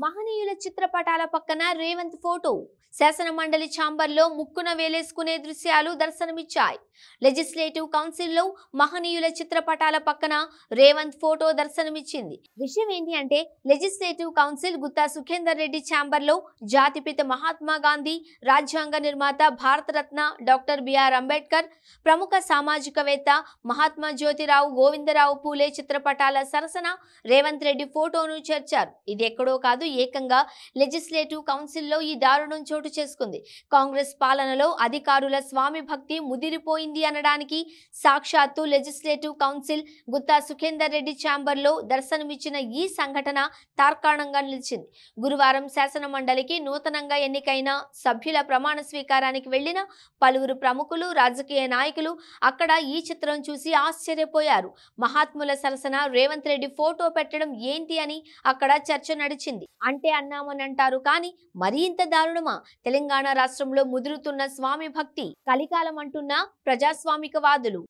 మహనీయుల చిత్రపటాల పక్కన రేవంత్ ఫోటో శాసన మండలి ఛాంబర్లో ముక్కున వేలేసుకునే దృశ్యాలు దర్శనమిచ్చాయి. లెజిస్లేటివ్ కౌన్సిల్లో మహనీయుల చిత్రపటాల పక్కన రేవంత్ ఫోటో దర్శనమిచ్చింది. విషయం ఏంటి అంటే లెజిస్లేటివ్ కౌన్సిల్ గుత్తా సుఖేందర్ రెడ్డి ఛాంబర్లో జాతిపిత మహాత్మా గాంధీ, రాజ్యాంగ నిర్మాత భారతరత్న డాక్టర్ బిఆర్ అంబేద్కర్, ప్రముఖ సామాజికవేత్త మహాత్మా జ్యోతిరావు గోవిందరావు పూలే చిత్రపటాల సరసన రేవంత్ రెడ్డి ఫోటోను చేర్చారు. ఇది ఎక్కడో కాదు, ఏకంగా లెజిస్లేటివ్ కౌన్సిల్లో ఈ దారుణం చోటు చేసుకుంది. కాంగ్రెస్ పాలనలో అధికారుల స్వామి భక్తి ముదిరిపోయింది అనడానికి సాక్షాత్తు లెజిస్లేటివ్ కౌన్సిల్ గుత్తా సుఖేందర్ రెడ్డి ఛాంబర్లో దర్శనమిచ్చిన ఈ సంఘటన తార్కాణంగా నిలిచింది. గురువారం శాసన మండలికి నూతనంగా ఎన్నికైన సభ్యుల ప్రమాణ స్వీకారానికి వెళ్లిన పలువురు ప్రముఖులు, రాజకీయ నాయకులు అక్కడ ఈ చిత్రం చూసి ఆశ్చర్యపోయారు. మహాత్ముల సరసన రేవంత్ రెడ్డి ఫోటో పెట్టడం ఏంటి అని అక్కడ చర్చ నడిచింది. అంటే అన్నామని అంటారు కానీ మరీ ఇంత దారుణమా? తెలంగాణ రాష్ట్రంలో ముదురుతున్న స్వామి భక్తి కలికాలం అంటున్న ప్రజాస్వామికవాదులు